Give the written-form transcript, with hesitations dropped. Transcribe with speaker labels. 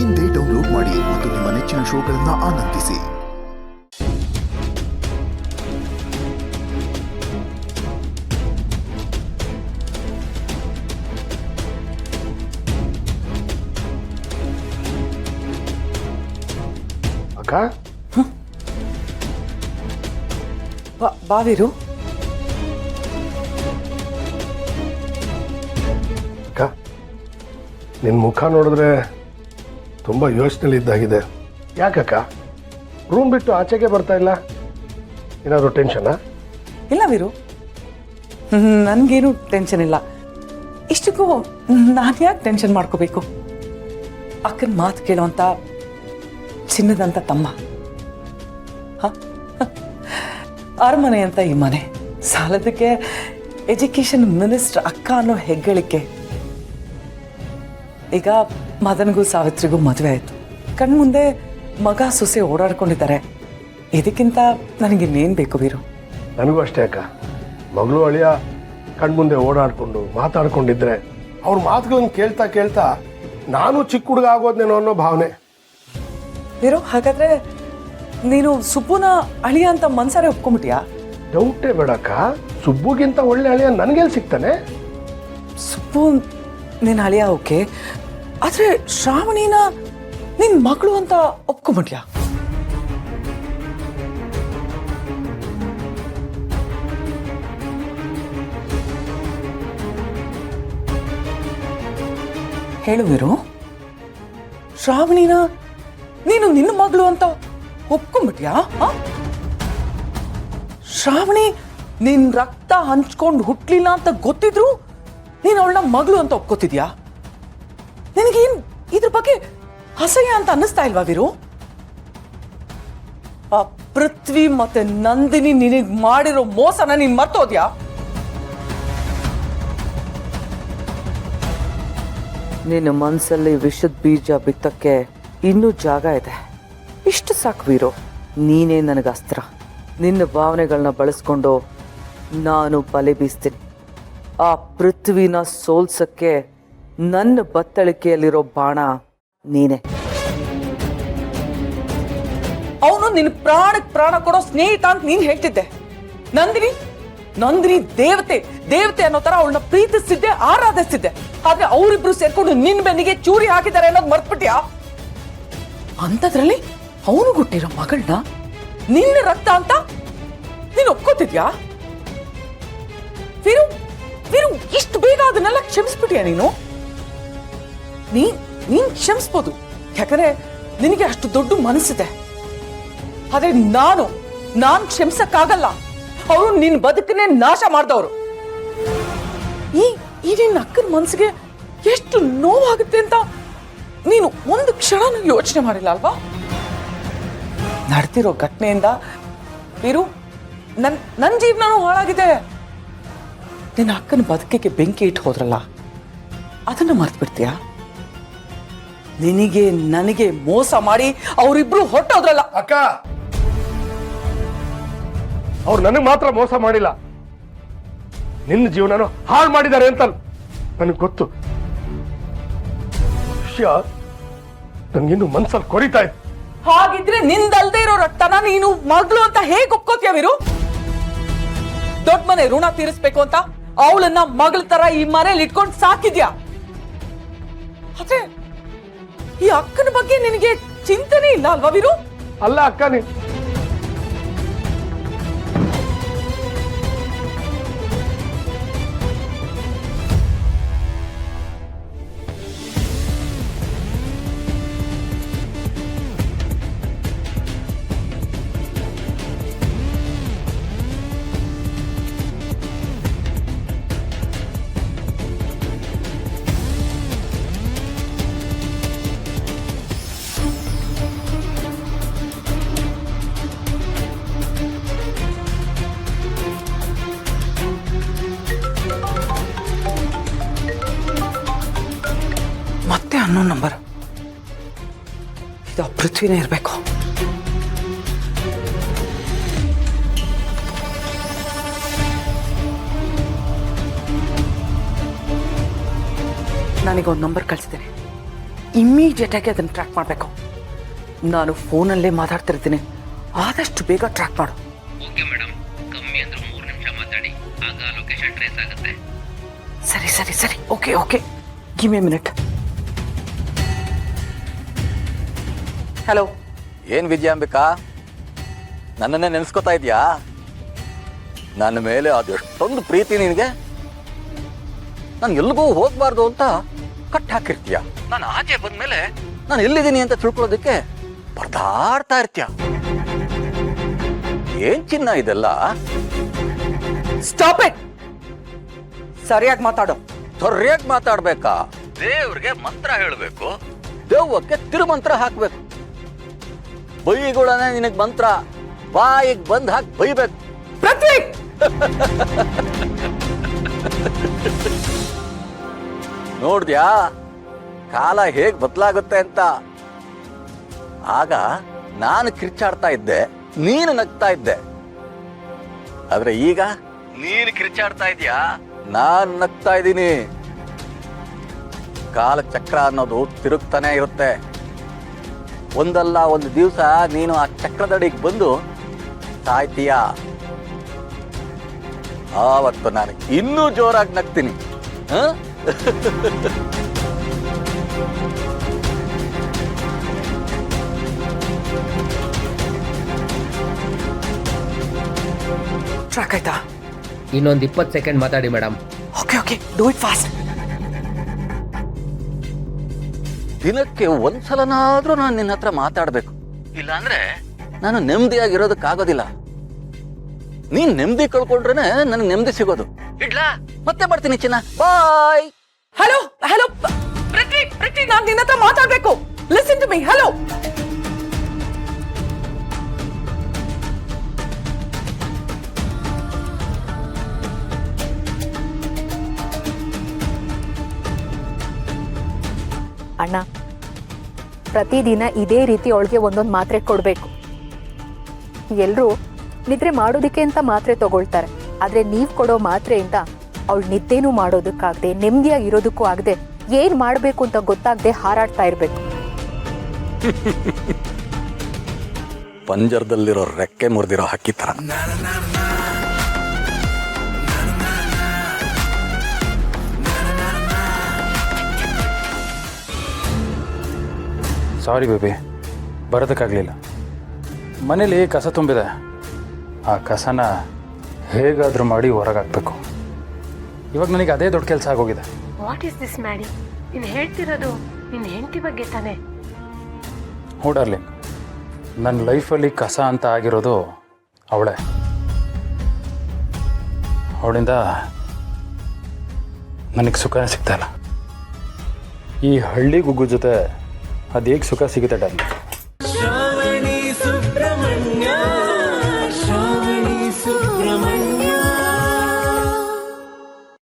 Speaker 1: ಇಂದೇ ಡೌನ್ಲೋಡ್ ಮಾಡಿ ಮತ್ತು ನಿಮ್ಮ ನೆಚ್ಚಿನ ಶೋಗಳನ್ನು ಆನಂದಿಸಿ.
Speaker 2: ಅಕ್ಕ
Speaker 3: ಬಾವಿರು
Speaker 2: ಅಕ್ಕ ನಿನ್ನ ಮುಖ ನೋಡಿದ್ರೆ ತುಂಬ ಯೋಚನೆಯಲ್ಲಿ ಇದ್ದಾಗಿದೆ. ಯಾಕಕ್ಕ ರೂಮ್ ಬಿಟ್ಟು ಆಚೆಗೆ ಬರ್ತಾ ಇಲ್ಲ? ಏನಾದರೂ ಟೆನ್ಷನಾ?
Speaker 3: ಇಲ್ಲ ವೀರು, ನನಗೇನು ಟೆನ್ಷನ್ ಇಲ್ಲ. ಇಷ್ಟಕ್ಕೂ ನಾನು ಯಾಕೆ ಟೆನ್ಷನ್ ಮಾಡ್ಕೋಬೇಕು? ಅಕ್ಕನ ಮಾತು ಕೇಳೋವಂಥ ಚಿನ್ನದಂಥ ತಮ್ಮ, ಅರಮನೆ ಅಂತ ಈ ಮನೆ ಸಾಲದಕ್ಕೆ ಎಜುಕೇಷನ್ ಮಿನಿಸ್ಟರ್ ಅಕ್ಕ ಅನ್ನೋ ಹೆಗ್ಗಳಿಕೆ. ಈಗ ಮದನ್ಗೂ ಸಾವಿತ್ರಿಗೂ ಮದುವೆ ಆಯಿತು, ಕಣ್ಮುಂದೆ ಮಗ ಸೊಸೆ ಓಡಾಡ್ಕೊಂಡಿದ್ದಾರೆ. ಇದಕ್ಕಿಂತ ನನಗಿನ್ನೇನು ಬೇಕು ವೀರು?
Speaker 2: ನನಗೂ ಅಷ್ಟೇ ಅಕ್ಕ. ಮಗಳು ಅಳಿಯ ಕಣ್ಮುಂದೆ ಓಡಾಡಿಕೊಂಡು ಮಾತಾಡ್ಕೊಂಡಿದ್ರೆ ಅವ್ರ ಮಾತುಗಳನ್ನು ಕೇಳ್ತಾ ಕೇಳ್ತಾ ನಾನು ಚಿಕ್ಕ ಹುಡುಗ ಆಗೋದ್ನೇನೋ ಅನ್ನೋ ಭಾವನೆ.
Speaker 3: ವೀರು, ಹಾಗಾದ್ರೆ ನೀನು ಸುಬ್ಬುನ ಅಳಿಯ ಅಂತ ಮನ್ಸಾರೆ ಒಪ್ಕೊಂಬಿಟ್ಯಾ?
Speaker 2: ಡೌಟೇ ಬೇಡಕ್ಕ, ಸುಬ್ಬುಗಿಂತ ಒಳ್ಳೆ ಅಳಿಯ ನನಗೆಲ್ಲಿ ಸಿಗ್ತಾನೆ?
Speaker 3: ಸುಬ್ಬು ನಿನ್ನ ಅಳಿಯ ಓಕೆ, ಆದ್ರೆ ಶ್ರಾವಣಿನ ನಿನ್ ಮಗಳು ಅಂತ ಒಪ್ಕೊಂಬಿಟ್ಯಾ? ಹೇಳು ವೀರು, ಶ್ರಾವಣಿನ ನೀನು ನಿನ್ನ ಮಗಳು ಅಂತ ಒಪ್ಕೊಂಬಿಟ್ಯಾ? ಶ್ರಾವಣಿ ನಿನ್ ರಕ್ತ ಹಂಚ್ಕೊಂಡು ಹುಟ್ಲಿಲ್ಲ ಅಂತ ಗೊತ್ತಿದ್ರು ನೀನು ಅವಳನ್ನ ಮಗಳು ಅಂತ ಒಪ್ಕೋತಿದ್ಯಾ? ನಿನಗೇನು ಇದ್ರ ಬಗ್ಗೆ ಅಸಹ್ಯ ಅಂತ ಅನ್ನಿಸ್ತಾ ಇಲ್ವಾ ವೀರು? ಆ ಪೃಥ್ವಿ ಮತ್ತೆ ನಂದಿನಿ ನಿನಗ್ ಮಾಡಿರೋ ಮೋಸನ ನೀನ್ ಮರ್ತೋದ್ಯಾ? ನಿನ್ನ ಮನಸ್ಸಲ್ಲಿ ವಿಷದ ಬೀಜ ಬಿತ್ತಕ್ಕೆ ಇನ್ನೂ ಜಾಗ ಇದೆ. ಇಷ್ಟು ಸಾಕು ವೀರು, ನೀನೇ ನನಗೆ ಅಸ್ತ್ರ. ನಿನ್ನ ಭಾವನೆಗಳನ್ನ ಬಳಸ್ಕೊಂಡು ನಾನು ಬಲೆ ಬೀಸ್ತೀನಿ. ಆ ಪೃಥ್ವಿನ ಸೋಲ್ಸಕ್ಕೆ ನನ್ನ ಬತ್ತಳಿಕೆಯಲ್ಲಿರೋ ಬಾಣ ನೀನೆ. ಅವನು ನಿನ್ನ ಪ್ರಾಣಕ್ಕೆ ಪ್ರಾಣ ಕೊಡೋ ಸ್ನೇಹಿತ ಅಂತ ನೀನ್ ಹೇಳ್ತಿದ್ದೆ. ನಂದಿನಿ ದೇವತೆ ದೇವತೆ ಅನ್ನೋ ತರ ಅವಳನ್ನ ಪ್ರೀತಿಸ್ತಿದ್ದೆ, ಆರಾಧಿಸ್ತಿದ್ದೆ. ಆದ್ರೆ ಅವರಿಬ್ರು ಸೇರ್ಕೊಂಡು ನಿನ್ ಬೆನ್ನಿಗೆ ಚೂರಿ ಹಾಕಿದ್ದಾರೆ ಅನ್ನೋದು ಮರ್ತ್ಬಿಟ್ಯಾ? ಅಂತದ್ರಲ್ಲಿ ಅವನು ಹುಟ್ಟಿರೋ ಮಗಳನ್ನ ನಿನ್ನ ರಕ್ತ ಅಂತ ನೀನು ಒಪ್ಕೋತಿದ್ಯಾ? ವೀರು, ಇಷ್ಟು ಬೇಗ ಅದನ್ನೆಲ್ಲ ಕ್ಷಮಿಸ್ಬಿಟ್ಯಾ ನೀನು? ನೀನ್ ಕ್ಷಮಿಸ್ಬೋದು, ಯಾಕಂದ್ರೆ ನಿನಗೆ ಅಷ್ಟು ದೊಡ್ಡ ಮನಸ್ಸಿದೆ. ಆದ್ರೆ ನಾನು ಕ್ಷಮಿಸಕ್ಕಾಗಲ್ಲ. ಅವರು ನಿನ್ನ ಬದುಕನ್ನೇ ನಾಶ ಮಾಡ್ದವ್ರು. ಈ ನಿನ್ನ ಅಕ್ಕನ ಮನಸ್ಸಿಗೆ ಎಷ್ಟು ನೋವಾಗುತ್ತೆ ಅಂತ ನೀನು ಒಂದು ಕ್ಷಣ ಯೋಚನೆ ಮಾಡಿಲ್ಲ ಅಲ್ವಾ? ನಡೆದಿರೋ ಘಟನೆಯಿಂದ ವೀರು, ನನ್ನ ಜೀವನನೂ ಹಾಳಾಗಿದೆ. ನಿನ್ನ ಅಕ್ಕನ ಬದುಕಿಗೆ ಬೆಂಕಿ ಇಟ್ಟು ಹೋದ್ರಲ್ಲ, ಅದನ್ನ ಮರ್ತು ಬಿಡ್ತೀಯಾ? ನಿನಗೆ ನನಗೆ ಮೋಸ ಮಾಡಿ ಅವರಿಬ್ರು ಹೊರಟೋದ್ರಲ್ಲ.
Speaker 2: ಅಕ್ಕ, ಅವ್ರು ನನಗೆ ಮಾತ್ರ ಮೋಸ ಮಾಡಿಲ್ಲ, ನಿನ್ನ ಜೀವನನು ಹಾಳು ಮಾಡಿದ್ದಾರೆ ಅಂತ ನನಗೆ ಗೊತ್ತು. ವಿಷಯ ನನಗಿನ್ನು ಮನ್ಸಲ್ಲಿ ಕೊರಿತಾ ಇತ್ತು.
Speaker 3: ಹಾಗಿದ್ರೆ ನಿಂದಲ್ದೇ ಇರೋ ರಕ್ತನ ನೀನು ಮಗಳು ಅಂತ ಹೇಗೆ ಒಪ್ಕೋತೀಯ ವೀರು? ದೊಡ್ಡ ಮನೆ ಋಣ ತೀರಿಸ್ಬೇಕು ಅಂತ ಅವಳನ್ನ ಮಗಳ ತರ ಈ ಮನೇಲಿ ಇಟ್ಕೊಂಡು ಸಾಕಿದ್ಯಾ? ಆದ್ರೆ ಈ ಅಕ್ಕನ ಬಗ್ಗೆ ನಿನಗೆ ಚಿಂತನೆ ಇಲ್ಲ ಅಲ್ವಾ ವೀರು?
Speaker 2: ಅಲ್ಲ ಅಕ್ಕ,
Speaker 3: ಮತ್ತೆ ಅನ್ನೋ ನಂಬರ್ ಇದು ಪೃಥ್ವಿನೇ ಇರಬೇಕು. ನನಗೊಂದು ನಂಬರ್ ಕಳಿಸಿದ್ದೇನೆ, ಇಮ್ಮಿಡಿಯೇಟ್ ಆಗಿ ಅದನ್ನು ಟ್ರ್ಯಾಕ್ ಮಾಡಬೇಕು. ನಾನು ಫೋನಲ್ಲೇ ಮಾತಾಡ್ತಿರ್ತೀನಿ, ಆದಷ್ಟು ಬೇಗ ಟ್ರ್ಯಾಕ್ ಮಾಡು.
Speaker 4: ಓಕೆ ಮೇಡಮ್, ಕಮ್ಮಿ ಅಂದ್ರೆ 3 ನಿಮಿಷ ಮಾತಾಡಿ, ಆಗ ಲೊಕೇಶನ್ ಟ್ರೇಸ್ ಆಗುತ್ತೆ.
Speaker 3: ಸರಿ ಸರಿ ಸರಿ, okay okay, give me minute. Hello.
Speaker 5: ಏನ್ ವಿಜಯಾಂಬಿಕಾ, ನನ್ನನ್ನೇ ನೆನೆಸ್ಕೊತಾ ಇದೆಯಾ? ನನ್ನ ಮೇಲೆ ಅದೆಷ್ಟೊಂದು ಪ್ರೀತಿ ನಿನಗೆ. ನಾನು ಎಲ್ಲಿಗೂ ಹೋಗ್ಬಾರ್ದು ಅಂತ ಕಟ್ ಹಾಕಿರ್ತೀಯ. ನಾನು ಆಚೆ ಬಂದ್ಮೇಲೆ ನಾನು ಎಲ್ಲಿದ್ದೀನಿ ಅಂತ ತಿಳ್ಕೊಳ್ಳೋದಕ್ಕೆ ಪರದಾಡ್ತಾ ಇರ್ತೀಯ. ಏನ್ ಚಿನ್ನ ಇದೆಲ್ಲ?
Speaker 3: Stop it. ಸರಿಯಾಗಿ ಮಾತಾಡು.
Speaker 5: ಸರಿಯಾಗಿ ಮಾತಾಡ್ಬೇಕಾ? ದೇವ್ರಿಗೆ ಮಂತ್ರ ಹೇಳಬೇಕು, ದೆವ್ವಕ್ಕೆ ತಿರುಮಂತ್ರ ಹಾಕ್ಬೇಕು. ಬೈಗುಳನೆ ನಿನಗ್ ಮಂತ್ರ, ಬಾಯಿಗೆ ಬಂದ್ ಹಾಕಿ ಬೈಬೇಕು.
Speaker 3: ಪೃಥ್ವಿ,
Speaker 5: ನೋಡ್ದ್ಯಾ ಕಾಲ ಹೇಗ್ ಬದಲಾಗುತ್ತೆ ಅಂತ? ಆಗ ನಾನು ಕಿರ್ಚಾಡ್ತಾ ಇದ್ದೆ, ನೀನು ನಗ್ತಾ ಇದ್ದೆ. ಆದ್ರೆ ಈಗ ನೀನು ಕಿರ್ಚಾಡ್ತಾ ಇದೀಯಾ, ನಾನ್ ನಗ್ತಾ ಇದ್ದೀನಿ. ಕಾಲ ಚಕ್ರ ಅನ್ನೋದು ತಿರುಗ್ತಾನೆ ಇರುತ್ತೆ. ಒಂದಲ್ಲ ಒಂದು ದಿವಸ ನೀನು ಆ ಚಕ್ರದಡಿಗೆ ಬಂದು ಸಾಯ್ತೀಯ. ಆವತ್ತು ನಾನು ಇನ್ನೂ ಜೋರಾಗಿ ನಗ್ತೀನಿ.
Speaker 3: ಟ್ರ್ಯಾಕ್ ಆಯ್ತಾ?
Speaker 4: ಇನ್ನೊಂದು 20 ಸೆಕೆಂಡ್ ಮಾತಾಡಿ madam.
Speaker 3: Okay okay, do it fast.
Speaker 5: ದಿನಕ್ಕೆ ಒಂದ್ಸಲನಾದ್ರೂ ನಾನು ನಿನ್ನ ಹತ್ರ ಮಾತಾಡ್ಬೇಕು, ಇಲ್ಲಾಂದ್ರೆ ನಾನು ನೆಮ್ಮದಿಯಾಗಿರೋದಕ್ಕಾಗೋದಿಲ್ಲ. ನೀನ್ ನೆಮ್ಮದಿ ಕಳ್ಕೊಂಡ್ರೇನೆ ನನಗೆ ನೆಮ್ಮದಿ ಸಿಗೋದು. ಇಡ್ಲಾ, ಮತ್ತೆ ಬರ್ತೀನಿ ಚಿನ್ನ, ಬಾಯ್.
Speaker 3: ಹಲೋ ಹಲೋ, ಪೃಥ್ವಿ ಪೃಥ್ವಿ, ನಾನು ನಿನ್ನ ಹತ್ರ ಮಾತಾಡ್ಬೇಕು. Listen to me. ಹಲೋ.
Speaker 6: ಅಣ್ಣ, ಪ್ರತಿದಿನ ಇದೇ ರೀತಿ ಅವಳಿಗೆ ಒಂದೊಂದು ಮಾತ್ರೆ ಕೊಡಬೇಕು. ಎಲ್ಲರೂ ನಿದ್ರೆ ಮಾಡೋದಕ್ಕೆ ಅಂತ ಮಾತ್ರೆ ತಗೊಳ್ತಾರೆ, ಆದರೆ ನೀವು ಕೊಡೋ ಮಾತ್ರೆಯಿಂದ ಅವಳು ನಿದ್ದೆನೂ ಮಾಡೋದಕ್ಕಾಗದೆ, ನೆಮ್ಮದಿಯಾಗಿರೋದಕ್ಕೂ ಆಗದೆ, ಏನು ಮಾಡಬೇಕು ಅಂತ ಗೊತ್ತಾಗದೆ ಹಾರಾಡ್ತಾ ಇರಬೇಕು.
Speaker 5: ಪಂಜರದಲ್ಲಿರೋ ರೆಕ್ಕೆ ಮುರಿದಿರೋ ಹಕ್ಕಿ ತರ.
Speaker 7: ಸಾರಿ ಬೇಬಿ, ಬರೋದಕ್ಕಾಗಲಿಲ್ಲ. ಮನೇಲಿ ಕಸ ತುಂಬಿದೆ, ಆ ಕಸನ ಹೇಗಾದರೂ ಮಾಡಿ ಹೊರಗಾಕಬೇಕು. ಇವಾಗ ನನಗೆ ಅದೇ ದೊಡ್ಡ ಕೆಲಸ ಆಗೋಗಿದೆ.
Speaker 8: What is this ಮ್ಯಾಡಿ? ನೀನು ಹೇಳ್ತಿರೋದು ನಿನ್ನ ಹೆಂಡತಿ ಬಗ್ಗೆ ತಾನೆ?
Speaker 7: ಹ್ಞೂ ಡಾರ್ಲಿಂಗ್, ನನ್ನ ಲೈಫಲ್ಲಿ ಕಸ ಅಂತ ಆಗಿರೋದು ಅವಳೇ. ಅವಳಿಂದ ನನಗೆ ಸುಖನೇ ಸಿಗ್ತಾಯಿಲ್ಲ. ಈ ಹಳ್ಳಿ ಗುಗ್ಗು ಜೊತೆ ಅದು ಹೇಗೆ ಸುಖ ಸಿಗುತ್ತೆ ಡಾರ್ಲಿಂಗ್?